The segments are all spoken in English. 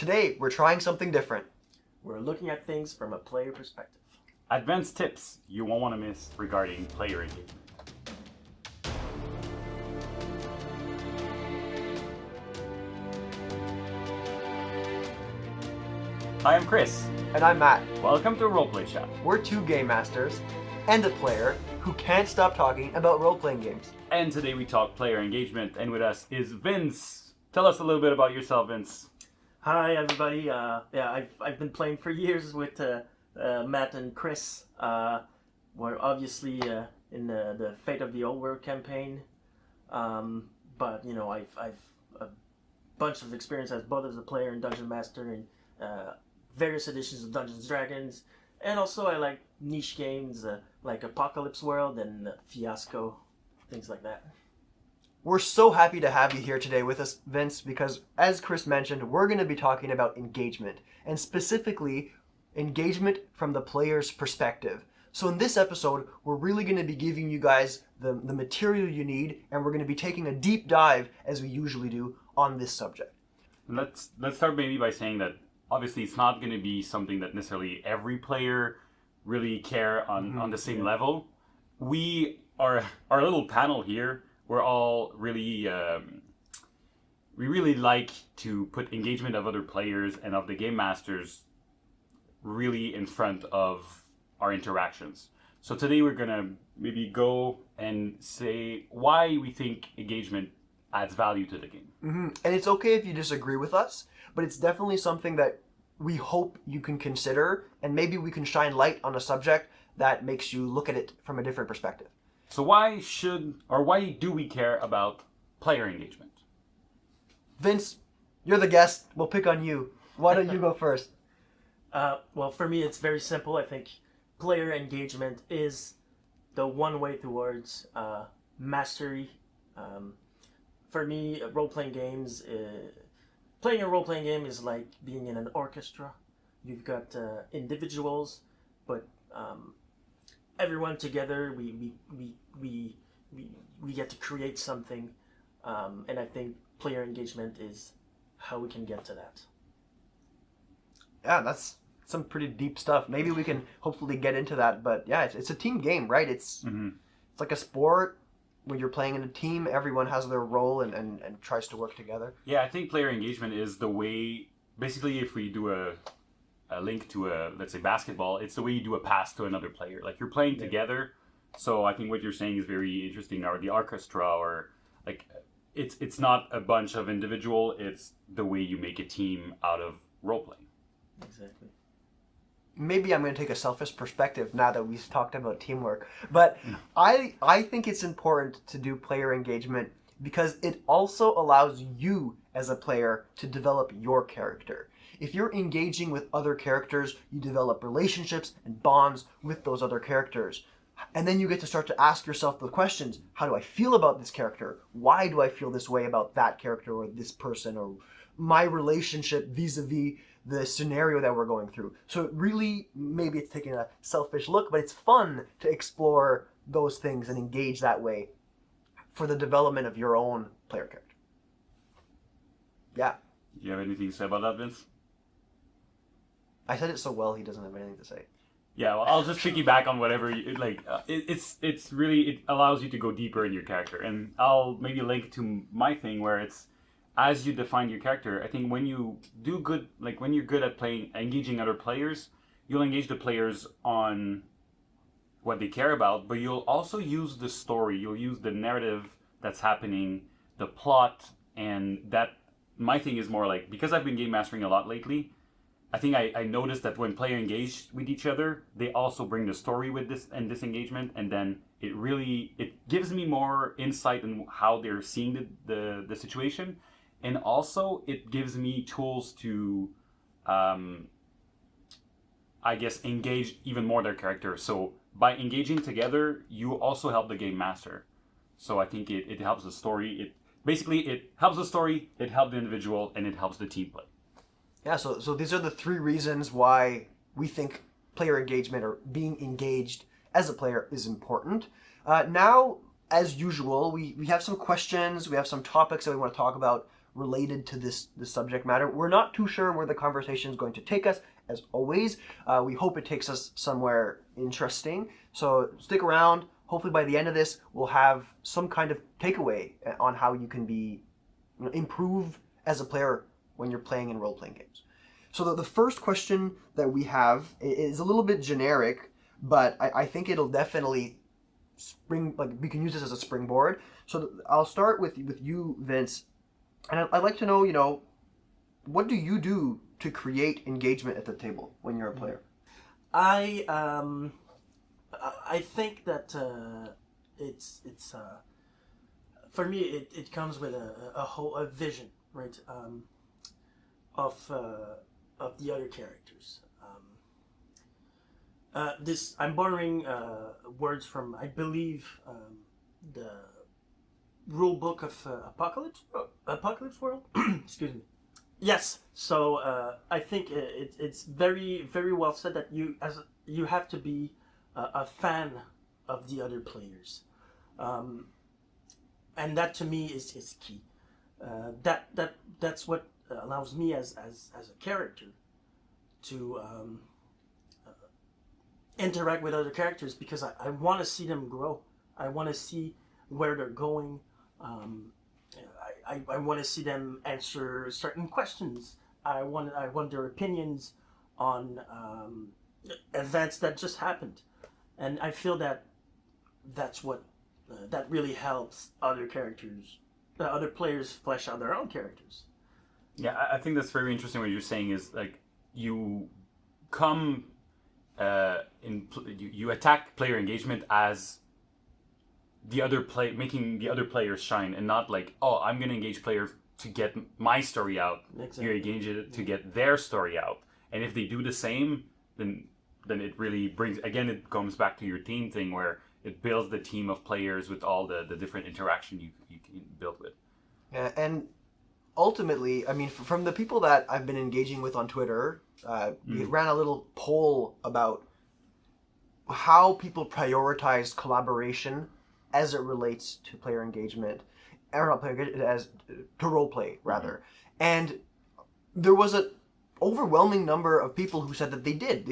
Today, we're trying something different. We're looking at things from a player perspective. Advanced tips you won't want to miss regarding player engagement. Hi, I'm Chris. And I'm Matt. Welcome to Roleplay Shop. We're two game masters and a player who can't stop talking about role-playing games. And today we talk player engagement, and with us is Vince. Tell us a little bit about yourself, Vince. Hi, everybody. I've been playing for years with Matt and Chris. We're obviously in the Fate of the Old World campaign, but you know I've a bunch of experience as both as a player and dungeon master in various editions of Dungeons and Dragons, and also I like niche games like Apocalypse World and Fiasco, things like that. We're so happy to have you here today with us, Vince, because as Chris mentioned, we're going to be talking about engagement, and specifically engagement from the player's perspective. So in this episode, we're really going to be giving you guys the material you need, and we're going to be taking a deep dive, as we usually do, on this subject. Let's start maybe by saying that obviously it's not going to be something that necessarily every player really care on the same level. We are our little panel here. We're all really we really like to put engagement of other players and of the game masters really in front of our interactions. So today we're gonna maybe go and say why we think engagement adds value to the game. And it's okay if you disagree with us, but it's definitely something that we hope you can consider, and maybe we can shine light on a subject that makes you look at it from a different perspective. So why do we care about player engagement? Vince, you're the guest. We'll pick on you. Why don't you go first? Well, for me, it's very simple. I think player engagement is the one way towards mastery. For me, role-playing games, playing a role-playing game is like being in an orchestra. You've got individuals, but everyone together, we get to create something, and I think player engagement is how we can get to that. Yeah, that's some pretty deep stuff. Maybe we can hopefully get into that, but yeah, it's a team game, right? It's like a sport. When you're playing in a team, everyone has their role and tries to work together. Yeah, I think player engagement is the way, basically if we do a link to let's say basketball, it's the way you do a pass to another player. Like you're playing together. So I think what you're saying is very interesting. Or the orchestra, or like it's not a bunch of individual, it's the way you make a team out of role playing. Exactly. Maybe I'm going to take a selfish perspective now that we've talked about teamwork, but I think it's important to do player engagement because it also allows you as a player to develop your character. If you're engaging with other characters, you develop relationships and bonds with those other characters. And then you get to start to ask yourself the questions: how do I feel about this character? Why do I feel this way about that character or this person, or my relationship vis-a-vis the scenario that we're going through? So it really, maybe it's taking a selfish look, but it's fun to explore those things and engage that way for the development of your own player character. Yeah. Do you have anything to say about that, Vince? I said it so well, he doesn't have anything to say. Yeah, well, I'll just piggyback on whatever you like. It's really, it allows you to go deeper in your character, and I'll maybe link to my thing where it's as you define your character. I think when you do good, like when you're good at engaging other players, you'll engage the players on what they care about, but you'll also use the story, you'll use the narrative that's happening, the plot, and that my thing is more like, because I've been game mastering a lot lately, I think I noticed that when players engage with each other, they also bring the story with this and this engagement, and then it gives me more insight in how they're seeing the situation, and also it gives me tools to, I guess, engage even more their character. So by engaging together, you also help the game master. So I think it helps the story. It helps the story, it helps the individual, and it helps the team play. Yeah, so these are the three reasons why we think player engagement, or being engaged as a player, is important. Now, as usual, we have some questions, we have some topics that we want to talk about related to this subject matter. We're not too sure where the conversation is going to take us. As always, we hope it takes us somewhere interesting. So stick around. Hopefully by the end of this, we'll have some kind of takeaway on how you can be improve as a player when you're playing in role-playing games. So the first question that we have is a little bit generic, but I think it'll definitely we can use this as a springboard. So I'll start with you, Vince, and I'd like to know, what do you do to create engagement at the table when you're a player? I think that it's for me it comes with a vision, right, of the other characters. I'm borrowing words from, I believe, the rule book of Apocalypse World. Excuse me. Yes. So I think it's very, very well said that you have to be a fan of the other players, and that to me is key. That's what allows me as a character to interact with other characters, because I want to see them grow. I want to see where they're going. I want to see them answer certain questions. I want their opinions on events that just happened, and I feel that's what that really helps other players flesh out their own characters. Yeah, I think that's very interesting. What you're saying is like you come you attack player engagement as making the other players shine, and not like, oh, I'm going to engage player to get my story out. Exactly. You engage it to get their story out, and if they do the same, then it really brings, again, it comes back to your team thing where it builds the team of players with all the different interaction you can build with. Yeah, and ultimately, I mean, from the people that I've been engaging with on Twitter, we ran a little poll about how people prioritize collaboration as it relates to player engagement, or not player engagement, as to roleplay rather. And there was an overwhelming number of people who said that they did.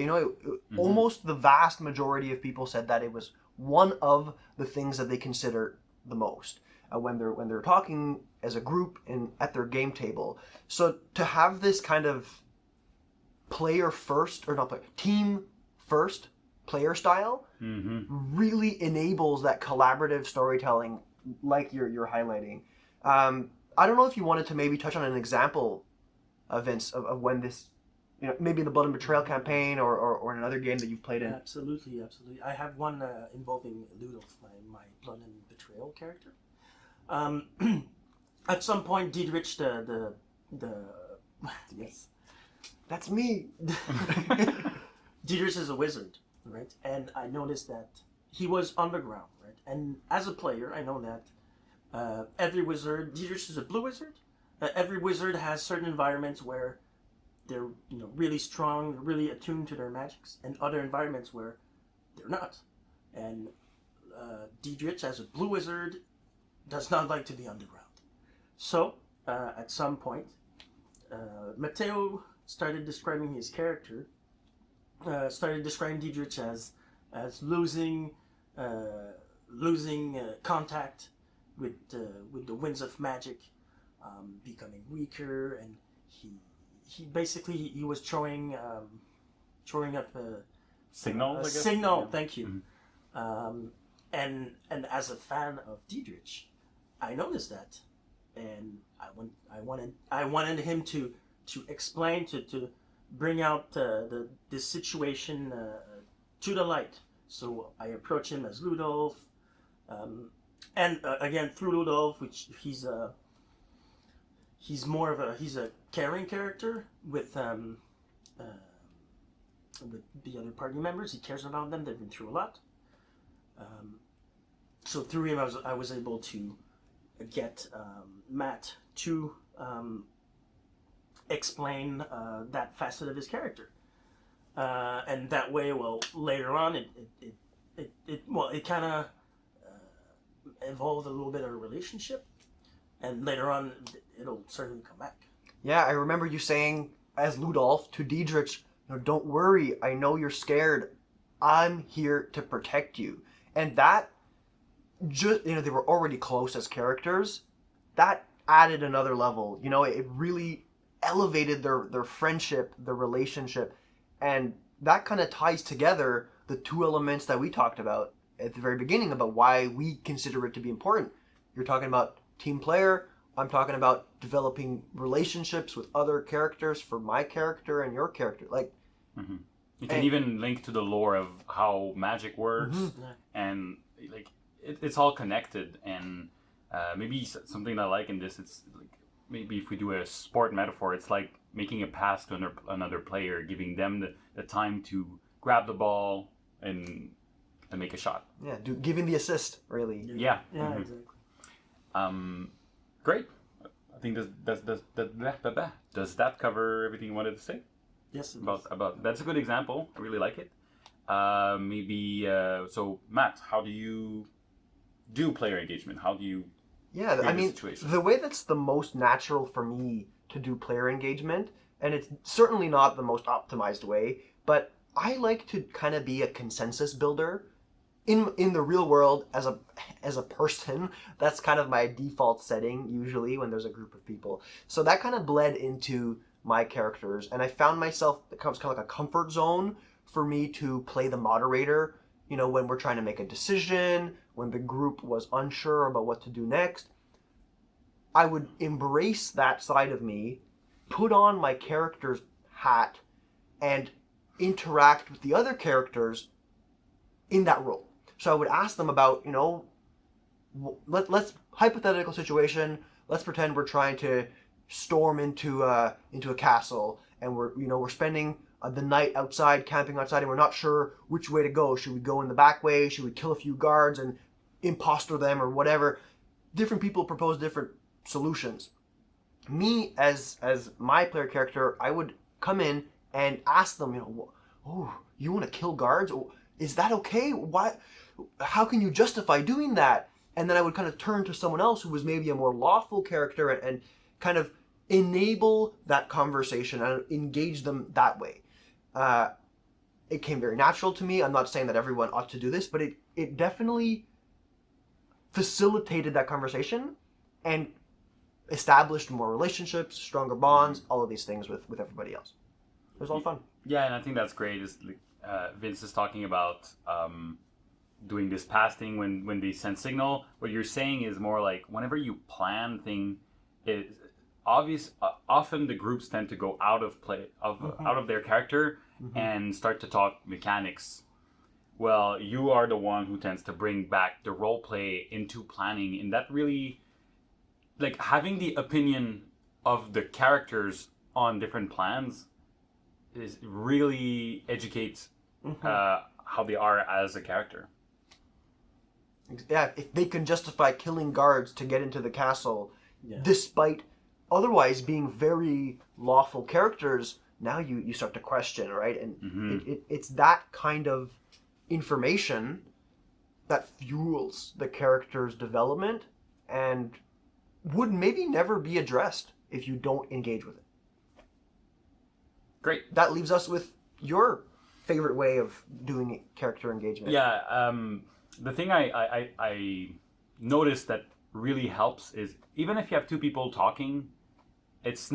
Almost the vast majority of people said that it was one of the things that they consider the most when they're talking as a group and at their game table. So to have this kind of team first player style really enables that collaborative storytelling, like you're highlighting. I don't know if you wanted to maybe touch on an example, Vince, of when this, maybe in the Blood and Betrayal campaign or in another game that you've played in. Absolutely. I have one involving Ludolf, my Blood and Betrayal character. At some point, Diedrich, the yes, that's me. Diedrich is a wizard, right? And I noticed that he was underground, right? And as a player, I know that every wizard, Diedrich is a blue wizard. Every wizard has certain environments where they're really strong, really attuned to their magics, and other environments where they're not. And Diedrich, as a blue wizard, does not like to be underground. So at some point, Matteo started describing his character. Started describing Diedrich as losing contact with the winds of magic, becoming weaker, and he basically was throwing up a signal. Signal, yeah. Thank you. Mm-hmm. And as a fan of Diedrich, I noticed that, and I wanted him to explain, to bring out this situation to the light. So I approach him as Ludolf, and again through Ludolf, which he's a caring character with the other party members. He cares about them. They've been through a lot. So through him, I was able to get Matt to explain that facet of his character, and that way, well, later on, it kind of evolved a little bit of a relationship, and later on, it'll certainly come back. Yeah, I remember you saying as Ludolf to Diedrich, don't worry, I know you're scared. I'm here to protect you. And that just they were already close as characters. That added another level. It really elevated their friendship, their relationship, and that kind of ties together the two elements that we talked about at the very beginning about why we consider it to be important. You're talking about team player. I'm talking about developing relationships with other characters for my character and your character. Mm-hmm. You can even link to the lore of how magic works, and it's all connected. And maybe something I like in this, it's like maybe if we do a sport metaphor, it's like making a pass to another player, giving them the time to grab the ball and make a shot. Yeah, giving the assist, really. Yeah, exactly. Great. I think does that cover everything you wanted to say? Yes. About that's a good example. I really like it. So Matt, how do you do player engagement? How do you? Yeah, I mean, the way that's the most natural for me to do player engagement, and it's certainly not the most optimized way, but I like to kind of be a consensus builder. In the real world, as a person, that's kind of my default setting usually when there's a group of people. So that kind of bled into my characters, and I found myself, it becomes kind of like a comfort zone for me to play the moderator, when we're trying to make a decision, when the group was unsure about what to do next. I would embrace that side of me, put on my character's hat, and interact with the other characters in that role. So I would ask them about, let's hypothetical situation. Let's pretend we're trying to storm into a castle, and we're spending the night outside, camping outside, and we're not sure which way to go. Should we go in the back way? Should we kill a few guards and imposter them or whatever? Different people propose different solutions. Me as my player character, I would come in and ask them, oh, you want to kill guards? Is that okay? Why? How can you justify doing that? And then I would kind of turn to someone else who was maybe a more lawful character and kind of enable that conversation and engage them that way. It came very natural to me. I'm not saying that everyone ought to do this, but it definitely facilitated that conversation and established more relationships, stronger bonds, all of these things with everybody else. It was all fun. Yeah, and I think that's great. Is Vince is talking about doing this pass thing when they send signal. What you're saying is more like whenever you plan thing, is obvious. Often the groups tend to go out of their character and start to talk mechanics. Well, you are the one who tends to bring back the role play into planning, and that really, like, having the opinion of the characters on different plans is really educates how they are as a character. Yeah, if they can justify killing guards to get into the castle, despite otherwise being very lawful characters, now you start to question, right? And it's that kind of information that fuels the character's development and would maybe never be addressed if you don't engage with it. Great. That leaves us with your favorite way of doing character engagement. Yeah, the thing I noticed that really helps is even if you have two people talking, it's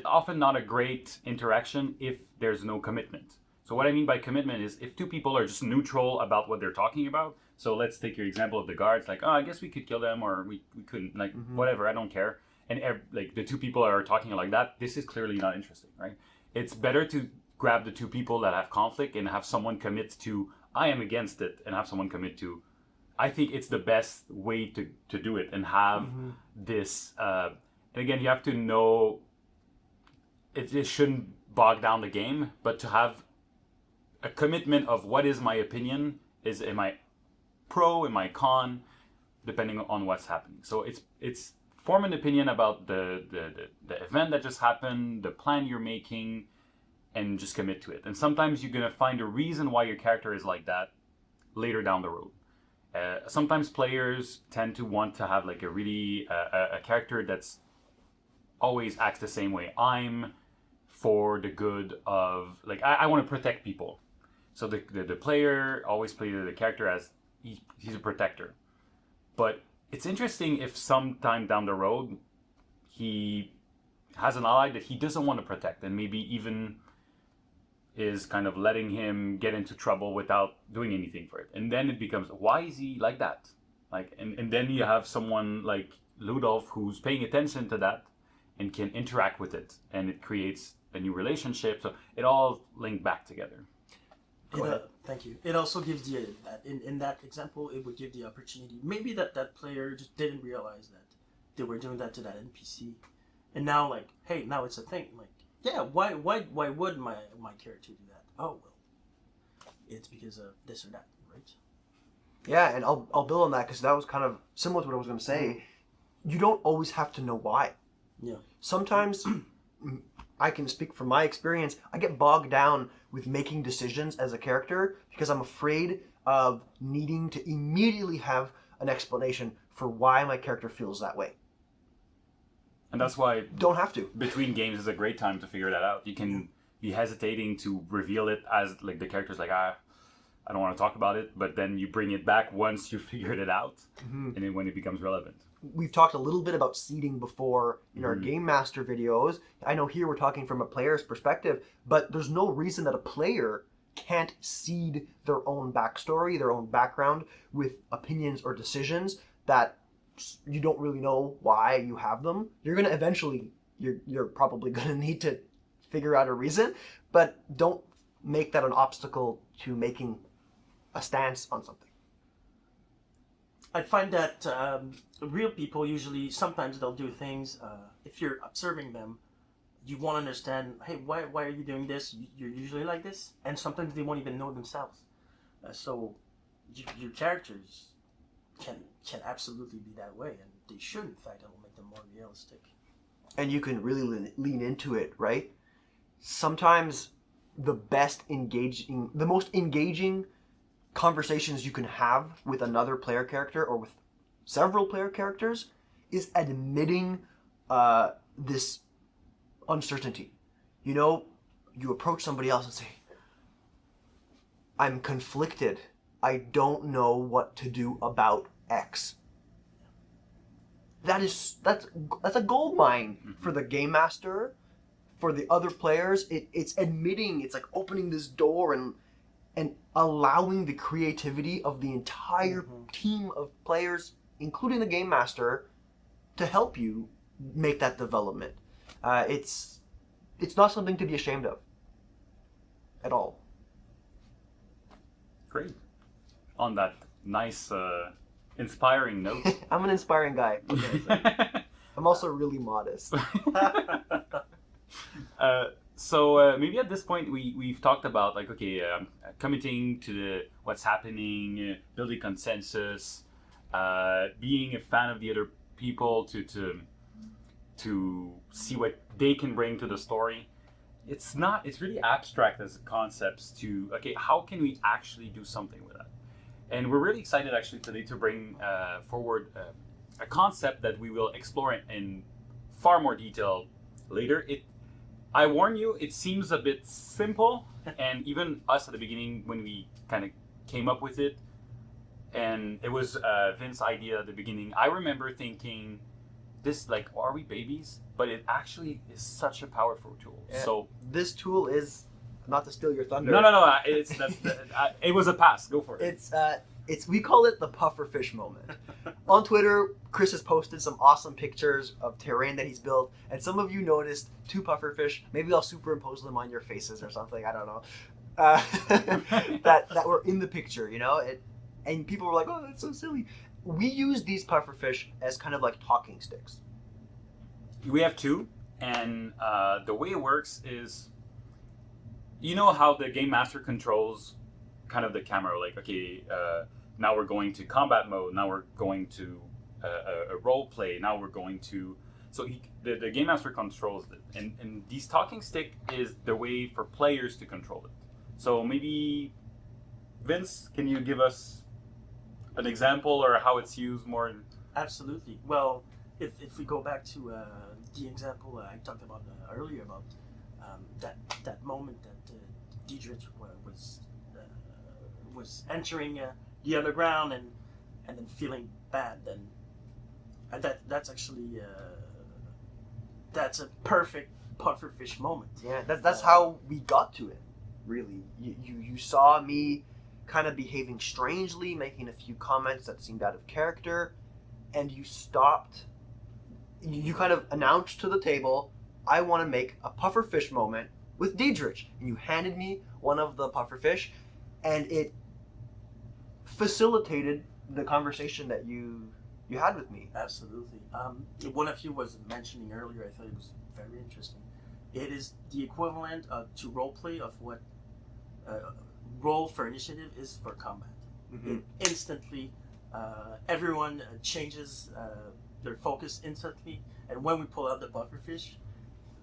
often not a great interaction if there's no commitment. So what I mean by commitment is if two people are just neutral about what they're talking about. So let's take your example of the guards, like, oh, I guess we could kill them or we couldn't, like, whatever, I don't care. And like the two people are talking like that, this is clearly not interesting, right? It's better to grab the two people that have conflict and have someone commit to, I am against it, and have someone commit to, I think it's the best way to do it and have this, and again, you have to know, it shouldn't bog down the game, but to have a commitment of what is my opinion, am I pro, am I con, depending on what's happening. So it's form an opinion about the event that just happened, the plan you're making, and just commit to it. And sometimes you're gonna find a reason why your character is like that later down the road. Sometimes players tend to want to have like a really a character that's always acts the same way. I'm for the good of like I want to protect people, so the player always plays the character as he's a protector. But it's interesting if sometime down the road he has an ally that he doesn't want to protect, and maybe even is kind of letting him get into trouble without doing anything for it. And then it becomes, why is he like that? Like, and then you have someone like Ludolf who's paying attention to that and can interact with it, and it creates a new relationship. So it all linked back together. Thank you. It also gives the in that example, it would give the opportunity. Maybe that player just didn't realize that they were doing that to that NPC, and now like, hey, now it's a thing. Like, yeah, why would my character do that? Oh well, it's because of this or that, right? Yeah, and I'll build on that because that was kind of similar to what I was going to say. You don't always have to know why. Yeah. Sometimes, I can speak from my experience, I get bogged down with making decisions as a character because I'm afraid of needing to immediately have an explanation for why my character feels that way. And that's why Don't have to. between games is a great time to figure that out. You can be hesitating to reveal it as like the character's like, I don't want to talk about it, but then you bring it back once you figured it out, and then when it becomes relevant. We've talked a little bit about seeding before in our Game Master videos. I know here we're talking from a player's perspective, but there's no reason that a player can't seed their own backstory, their own background with opinions or decisions that you don't really know why you have them. You're going to eventually, you're probably going to need to figure out a reason, but don't make that an obstacle to making a stance on something. I find that real people usually, sometimes they'll do things, if you're observing them, you want to understand, hey, why are you doing this? You're usually like this. And sometimes they won't even know themselves. So your characters can absolutely be that way. And they should, in fact. It'll make them more realistic. And you can really lean into it, right? Sometimes the most engaging conversations you can have with another player character or with several player characters is admitting this uncertainty. You know, you approach somebody else and say, I'm conflicted. I don't know what to do about X. That's a gold mine for the game master, for the other players. It's admitting, it's like opening this door and allowing the creativity of the entire team of players, including the game master, to help you make that development. It's not something to be ashamed of at all. Great. On that nice, inspiring note. I'm an inspiring guy. I'm also really modest. So maybe at this point we've talked about like, okay, committing to what's happening, building consensus, being a fan of the other people to see what they can bring to the story. It's really abstract as concepts to, okay, how can we actually do something with that? And we're really excited actually today to bring forward a concept that we will explore in far more detail later. I warn you, it seems a bit simple, and even us at the beginning when we kind of came up with it, and it was Vince's idea at the beginning, I remember thinking, this, like, are we babies? But it actually is such a powerful tool. Yeah. So this tool is, not to steal your thunder. No. It was a pass. Go for it. It's we call it the pufferfish moment. On Twitter, Chris has posted some awesome pictures of terrain that he's built, and some of you noticed 2 pufferfish. Maybe I'll superimpose them on your faces or something. I don't know. That were in the picture, you know, and people were like, "Oh, that's so silly." We use these pufferfish as kind of like talking sticks. We have 2, and the way it works is, you know how the game master controls kind of the camera, like, okay, now we're going to combat mode, now we're going to a role play, now we're going to, so the game master controls it, and these talking stick is the way for players to control it. So maybe Vince, can you give us an example or how it's used more? Absolutely. Well, if we go back to the example I talked about earlier about that moment that Diedrich was entering the underground and then feeling bad, then that's actually that's a perfect pufferfish moment. Yeah, that's how we got to it. Really, you saw me kind of behaving strangely, making a few comments that seemed out of character, and you stopped. You kind of announced to the table, I want to make a pufferfish moment with Diedrich. And you handed me one of the pufferfish, and it facilitated the conversation that you had with me. Absolutely. One of you was mentioning earlier, I thought it was very interesting. It is the equivalent to roleplay of what roll for initiative is for combat. Mm-hmm. It instantly, everyone changes their focus instantly, and when we pull out the pufferfish,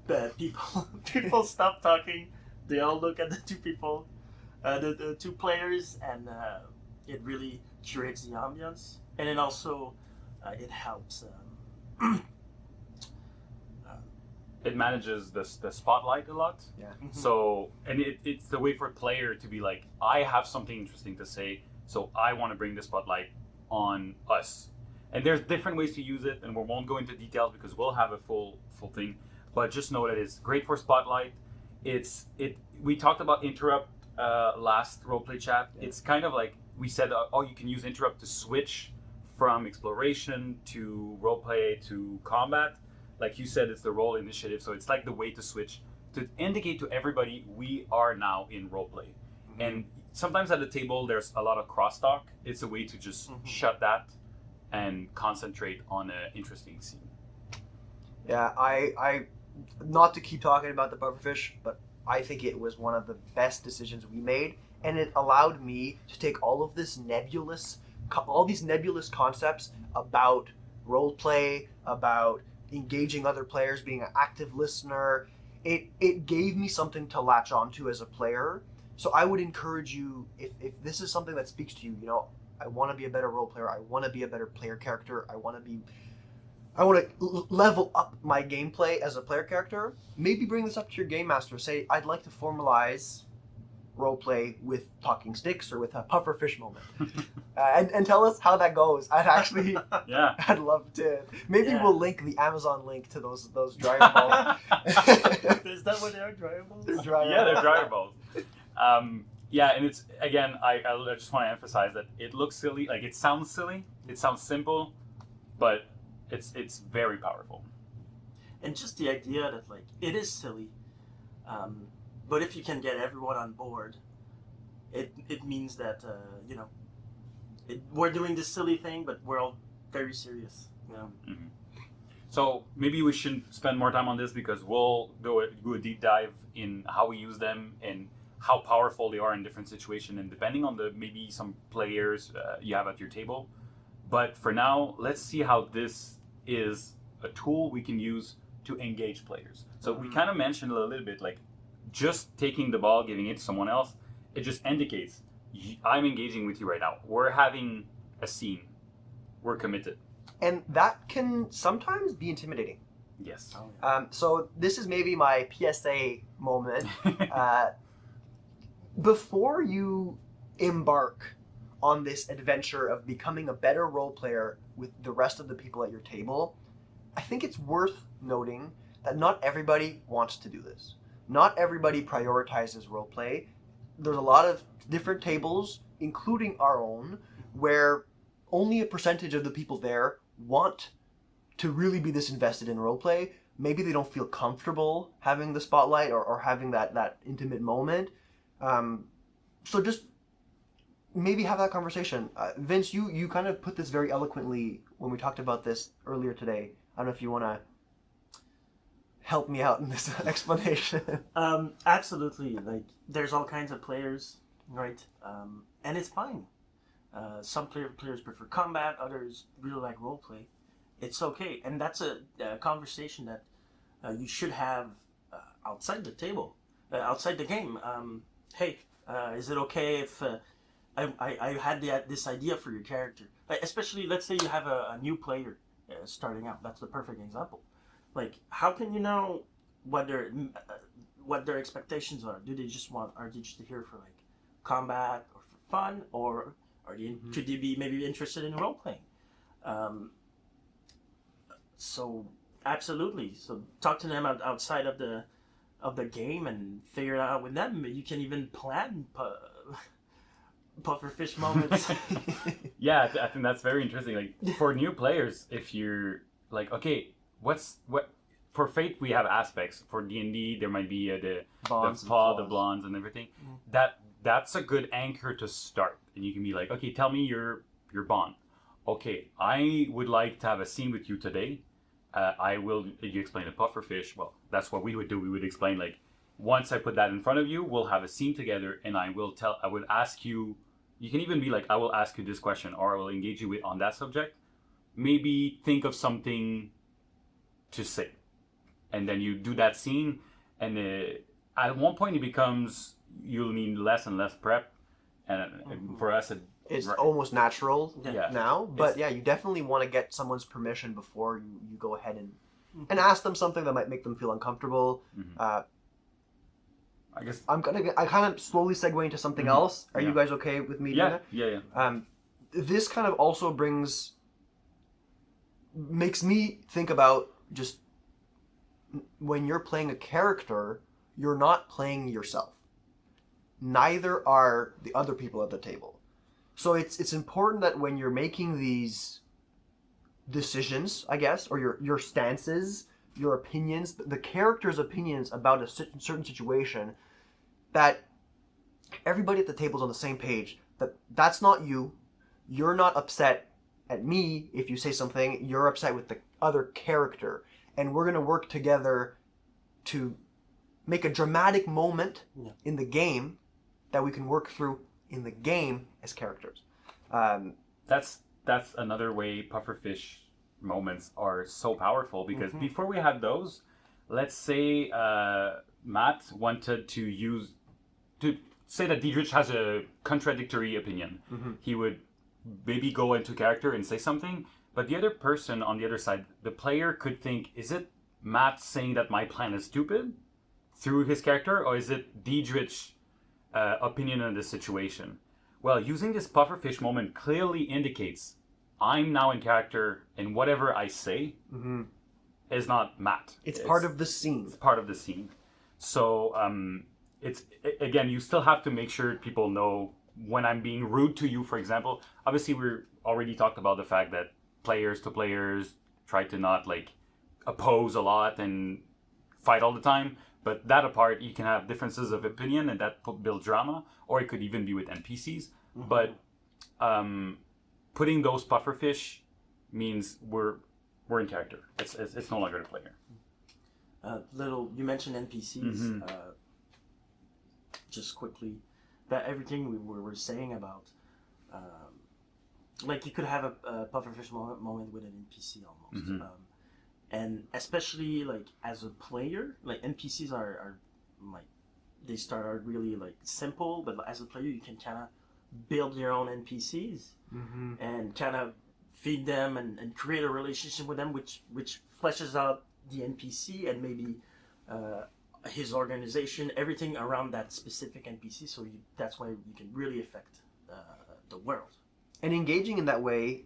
the people stop talking. They all look at the two people, the two players, and it really curates the ambience, and then also it helps. It manages the spotlight a lot. Yeah. So, and it's the way for a player to be like, I have something interesting to say, so I want to bring the spotlight on us. And there's different ways to use it, and we won't go into details because we'll have a full thing. But just know that it's great for spotlight. We talked about interrupt last roleplay chat. Yeah. It's kind of like we said, you can use interrupt to switch from exploration to roleplay to combat. Like you said, it's the role initiative, so it's like the way to switch to indicate to everybody we are now in roleplay. Mm-hmm. And sometimes at the table there's a lot of crosstalk. It's a way to just shut that and concentrate on an interesting scene. Yeah, I not to keep talking about the pufferfish, but I think it was one of the best decisions we made, and it allowed me to take all these nebulous concepts about roleplay, about engaging other players, being an active listener. It gave me something to latch onto as a player. So I would encourage you, if this is something that speaks to you, I want to be a better role player, I want to be a better player character, I want to level up my gameplay as a player character, maybe bring this up to your game master. Say, I'd like to formalize roleplay with talking sticks or with a pufferfish moment. And tell us how that goes. I'd love to. Maybe we'll link the Amazon link to those dryer balls. Is that what they are, dryer balls? They're dryer balls. And it's, again, I just want to emphasize that it looks silly, like it sounds silly, it sounds simple, but it's very powerful. And just the idea that, like, it is silly, but if you can get everyone on board, it means that we're doing this silly thing, but we're all very serious. Mm-hmm. So maybe we shouldn't spend more time on this because we'll do a deep dive in how we use them and how powerful they are in different situations, and depending on maybe some players you have at your table. But for now, let's see how this is a tool we can use to engage players. So we kind of mentioned a little bit, like just taking the ball, giving it to someone else, it just indicates I'm engaging with you right now. We're having a scene. We're committed. And that can sometimes be intimidating. Yes. So this is maybe my PSA moment. Before you embark on this adventure of becoming a better role player with the rest of the people at your table, I think it's worth noting that not everybody wants to do this. Not everybody prioritizes roleplay. There's a lot of different tables, including our own, where only a percentage of the people there want to really be this invested in roleplay. Maybe they don't feel comfortable having the spotlight or having that intimate moment. So just maybe have that conversation. Vince, you kind of put this very eloquently when we talked about this earlier today. I don't know if you want to help me out in this explanation. Absolutely. Like, there's all kinds of players, right? And it's fine. Some players prefer combat, others really like roleplay. It's okay, and that's a conversation that you should have outside the table, outside the game. Hey, is it okay if I had this idea for your character. Like, especially, let's say you have a new player starting out. That's the perfect example. Like, how can you know what their expectations are? Are they just here for like combat or for fun, or could they be maybe interested in role playing? So absolutely. So talk to them outside of the game and figure it out with them. You can even plan pufferfish moments. Yeah, I think that's very interesting. Like for new players, if you're like, okay, what for Fate we have aspects. For D&D there might be the blondes and everything. That's a good anchor to start, and you can be like, okay, tell me your bond. Okay, I would like to have a scene with you today. You explain the pufferfish. Well, that's what we would do. We would explain, like, once I put that in front of you, we'll have a scene together, and I would ask you, you can even be like, I will ask you this question, or I will engage you on that subject. Maybe think of something to say. And then you do that scene, and at one point it becomes, you'll need less and less prep. And for us, it's almost natural Yeah. now, but you definitely want to get someone's permission before you go ahead and ask them something that might make them feel uncomfortable. I guess I kind of slowly segue into something else. Are you guys okay with me doing that? Yeah. This kind of also makes me think about just when you're playing a character, you're not playing yourself. Neither are the other people at the table. So it's important that when you're making these decisions, I guess, or your stances, your opinions, the character's opinions about a certain situation, that everybody at the table's on the same page. That's not you. You're not upset at me if you say something. You're upset with the other character. And we're going to work together to make a dramatic moment in the game that we can work through in the game as characters. That's another way pufferfish moments are so powerful, because before we had those, let's say Matt wanted to say that Diedrich has a contradictory opinion. He would maybe go into character and say something, but the other person on the other side, the player, could think, is it Matt saying that my plan is stupid through his character, or is it Diedrich's opinion on the situation? Well, using this pufferfish moment clearly indicates I'm now in character, and whatever I say is not Matt. It's part of the scene. It's part of the scene. So it's again, you still have to make sure people know when I'm being rude to you, for example. Obviously, we're already talked about the fact that players to players try to not like oppose a lot and fight all the time. But that apart, you can have differences of opinion, and that builds drama, or it could even be with NPCs. But putting those pufferfish means we're in character. It's no longer the player. You mentioned NPCs. Just quickly, that everything we were saying about, like you could have a pufferfish moment with an NPC almost. And especially like as a player, like NPCs are like, they start out really like simple, but as a player you can kind of build your own NPCs and kind of feed them and create a relationship with them, which fleshes out the NPC and maybe his organization, everything around that specific NPC. So that's why you can really affect the world. And engaging in that way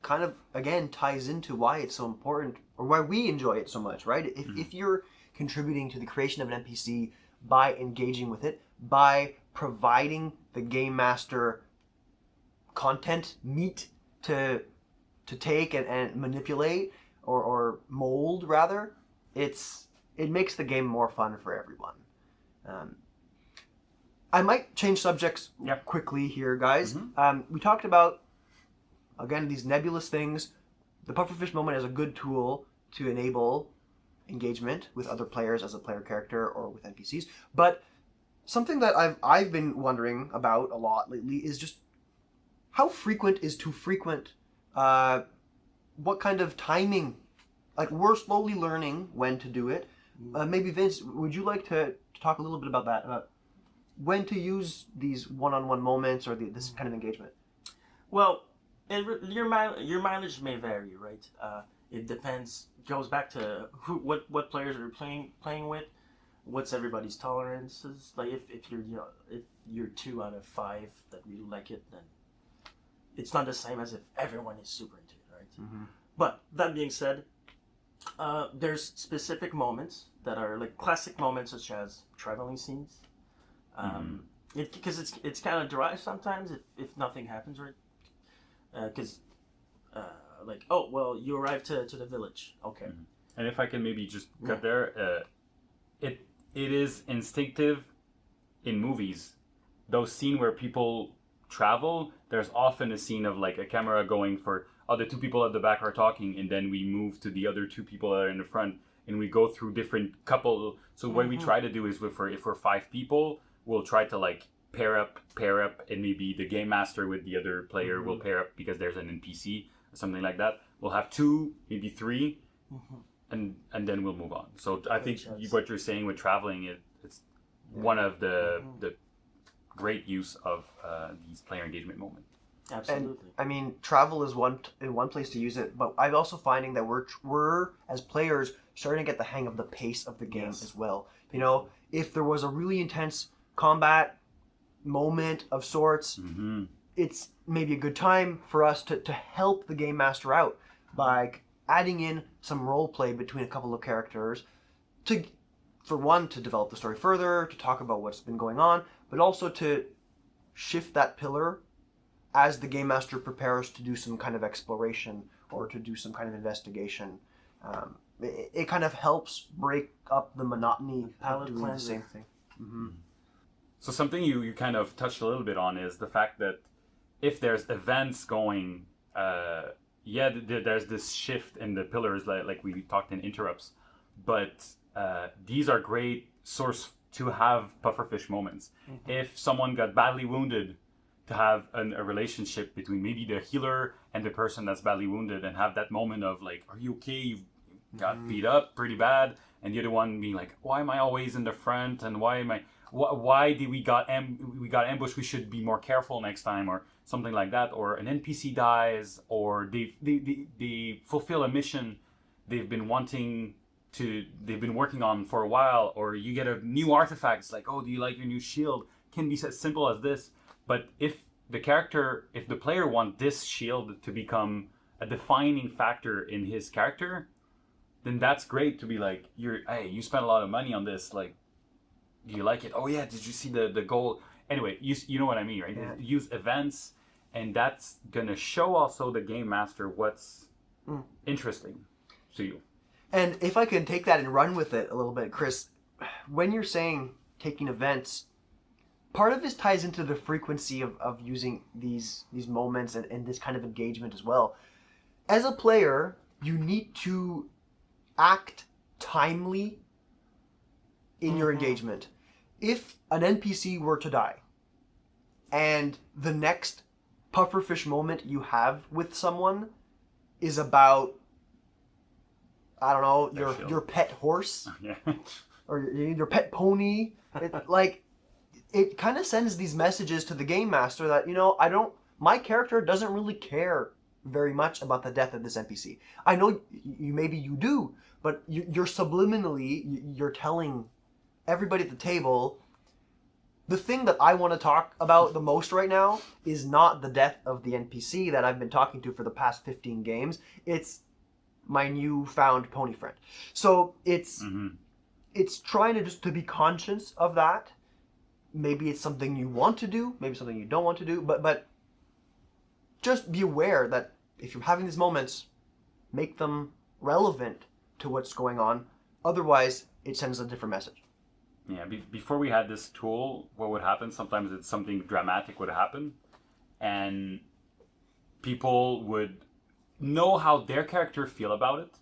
kind of, again, ties into why it's so important, or why we enjoy it so much, right? If you're contributing to the creation of an NPC by engaging with it, by providing the game master content, meat to take and manipulate, or mold, rather, it makes the game more fun for everyone. I might change subjects quickly here, guys. We talked about, again, these nebulous things. The pufferfish moment is a good tool to enable engagement with other players as a player character or with NPCs. But something that I've been wondering about a lot lately is just how frequent is too frequent? What kind of timing? Like, we're slowly learning when to do it. Maybe Vince, would you like to talk a little bit about that? when to use these one-on-one moments or this kind of engagement? Well, your mileage may vary, right? It depends. Goes back to what players are playing with. What's everybody's tolerances? Like if you're 2 out of 5 that really like it, then it's not the same as if everyone is super into it, right? Mm-hmm. But that being said, there's specific moments that are like classic moments, such as traveling scenes. Because it's kind of dry sometimes if nothing happens, right? Because like, oh well, you arrived to the village, okay. And if I can maybe just cut there, it is instinctive in movies. Those scenes where people travel, there's often a scene of like a camera going for the 2 people at the back are talking, and then we move to the other 2 people that are in the front, and we go through different couple. So what we try to do is if we're 5 people, we'll try to like pair up, and maybe the game master with the other player will pair up because there's an NPC or something like that. We'll have 2, maybe 3, and then we'll move on. So I think what you're saying with traveling, it's one of the great use of these player engagement moments. Absolutely. And I mean, travel is one place to use it, but I'm also finding that we're as players starting to get the hang of the pace of the game as well. You know, if there was a really intense combat moment of sorts, it's maybe a good time for us to help the game master out by adding in some role play between a couple of characters to develop the story further, to talk about what's been going on, but also to shift that pillar as the game master prepares to do some kind of exploration or to do some kind of investigation. It kind of helps break up the monotony of doing the same thing. So something you kind of touched a little bit on is the fact that if there's events going, there's this shift in the pillars like we talked in interrupts, but these are great source to have pufferfish moments. If someone got badly wounded, to have a relationship between maybe the healer and the person that's badly wounded, and have that moment of like, are you okay? You've got beat up pretty bad, and the other one being like, why am I always in the front? And why did we got ambushed? We should be more careful next time, or something like that. Or an NPC dies, or they fulfill a mission they've been working on for a while, or you get a new artifact. It's like, oh, do you like your new shield? Can be as simple as this. But if the player wants this shield to become a defining factor in his character, then that's great to be like, you spent a lot of money on this. Like, do you like it? Oh yeah, did you see the goal? Anyway, you know what I mean, right? Yeah. Use events, and that's gonna show also the game master what's interesting to you. And if I can take that and run with it a little bit, Chris, when you're saying taking events, part of this ties into the frequency of using these moments and this kind of engagement as well. As a player, you need to act timely in your engagement. If an NPC were to die, and the next pufferfish moment you have with someone is about, I don't know, your pet horse, or your pet pony, it kind of sends these messages to the game master that, my character doesn't really care very much about the death of this NPC. I know maybe you do, but you're subliminally, you're telling everybody at the table, the thing that I want to talk about the most right now is not the death of the NPC that I've been talking to for the past 15 games. It's my newfound pony friend. So it's trying to be conscious of that. Maybe it's something you want to do, maybe something you don't want to do, but just be aware that if you're having these moments, make them relevant to what's going on. Otherwise, it sends a different message. Yeah, before we had this tool, what would happen? Sometimes it's something dramatic would happen, and people would know how their character feel about it.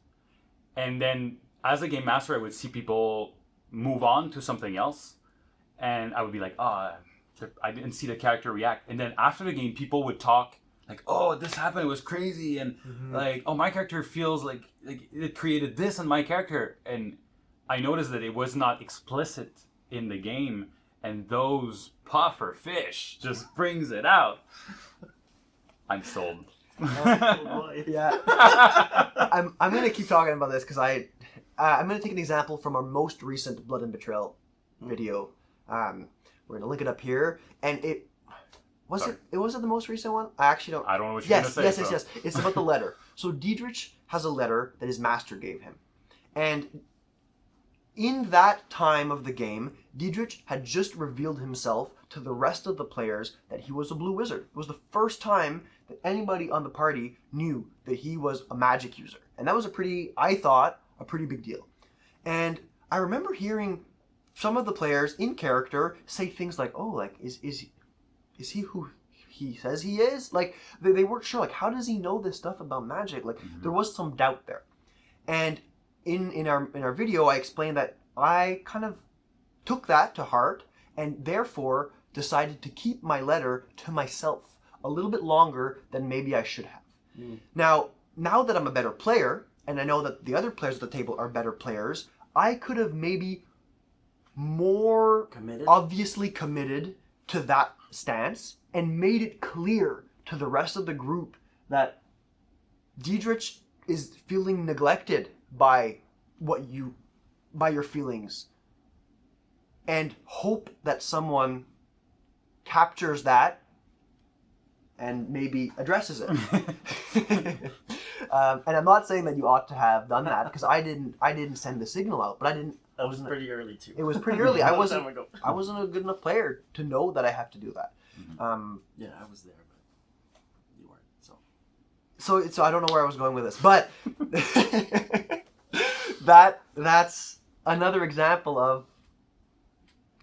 And then, as a game master, I would see people move on to something else, and I would be like, I didn't see the character react. And then after the game, people would talk like, oh, this happened, it was crazy, and like, oh, my character feels like it created this in my character. And I noticed that it was not explicit in the game, and those pufferfish just brings it out. I'm sold. Yeah. I'm going to keep talking about this because I'm going to take an example from our most recent Blood and Betrayal video. We're going to link it up here. And it was it the most recent one? I actually don't. I don't know what you're going to say. Yes. It's about the letter. So Diedrich has a letter that his master gave him. And in that time of the game, Diedrich had just revealed himself to the rest of the players that he was a blue wizard. It was the first time that anybody on the party knew that he was a magic user. And that was I thought, a pretty big deal. And I remember hearing some of the players in character say things like, oh, like, is he who he says he is? Like, they weren't sure, like, how does he know this stuff about magic? Like, there was some doubt there. And in our video, I explained that I kind of took that to heart and therefore decided to keep my letter to myself a little bit longer than maybe I should have. Now that I'm a better player, and I know that the other players at the table are better players, I could have maybe more obviously committed to that stance and made it clear to the rest of the group that Diedrich is feeling neglected by your feelings, and hope that someone captures that and maybe addresses it. And I'm not saying that you ought to have done that because I didn't send the signal out, but That was pretty early too. It was pretty early. I wasn't Time ago. I wasn't a good enough player to know that I have to do that. Yeah, I was there, but you weren't. So I don't know where I was going with this, but that's another example of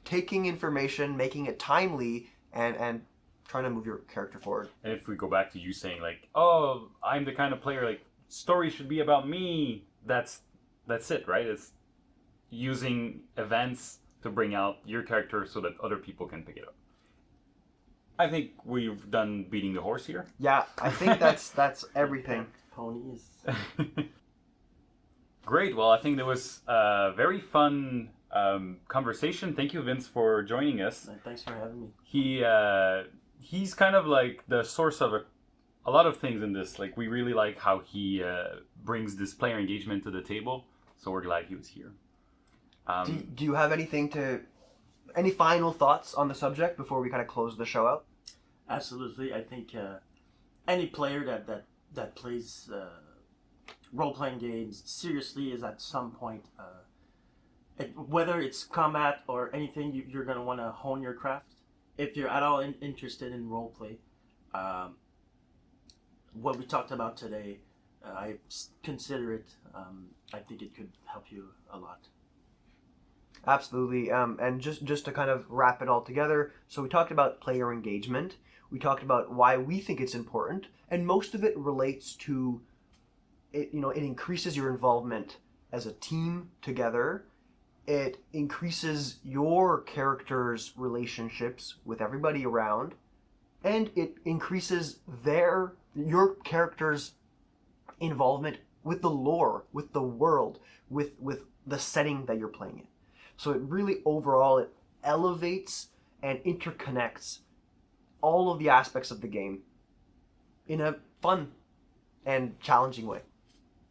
taking information, making it timely, and trying to move your character forward. And if we go back to you saying like, oh, I'm the kind of player, like, story should be about me, that's it, right? It's using events to bring out your character so that other people can pick it up. I think we've done beating the horse here. Yeah, I think that's everything. Ponies. Great. Well, I think there was a very fun conversation. Thank you, Vince, for joining us. Thanks for having me. He's kind of like the source of a lot of things in this. Like, we really like how he brings this player engagement to the table. So we're glad he was here. Do you have any final thoughts on the subject before we kind of close the show out? Absolutely. I think any player that plays role-playing games seriously is at some point, whether it's combat or anything, you're going to want to hone your craft. If you're at all interested in roleplay, what we talked about today, I consider it. I think it could help you a lot. Absolutely. And just to kind of wrap it all together, so we talked about player engagement. We talked about why we think it's important, and most of it relates to it. You know, it increases your involvement as a team together. It increases your character's relationships with everybody around, and it increases your character's involvement with the lore, with the world, with the setting that you're playing in. So it really, overall, it elevates and interconnects all of the aspects of the game in a fun and challenging way.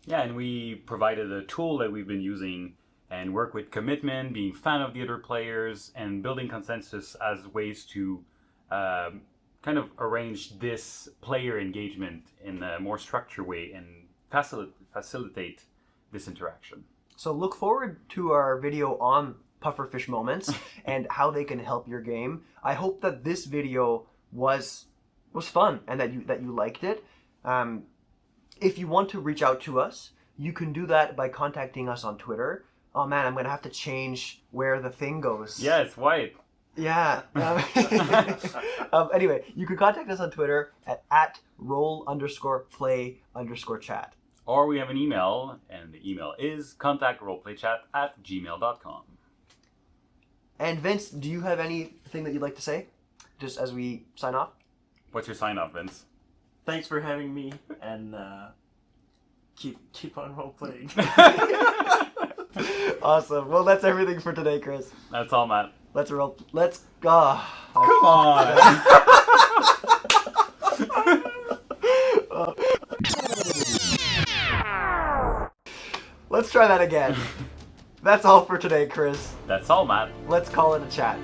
Yeah, and we provided a tool that we've been using and work with commitment, being fan of the other players, and building consensus as ways to kind of arrange this player engagement in a more structured way and facilitate this interaction. So look forward to our video on pufferfish moments and how they can help your game. I hope that this video was fun and that you liked it. If you want to reach out to us, you can do that by contacting us on Twitter. Oh man, I'm gonna have to change where the thing goes. Yeah, it's white. Yeah. Anyway, you can contact us on Twitter at @roll_play_chat. Or we have an email, and the email is contactroleplaychat@gmail.com. And Vince, do you have anything that you'd like to say, just as we sign off? What's your sign off, Vince? Thanks for having me, and keep on role playing. Awesome. Well, that's everything for today, Chris. That's all, Matt. Let's roll. Let's. Come on. Let's try that again. That's all for today, Chris. That's all, Matt. Let's call it a chat.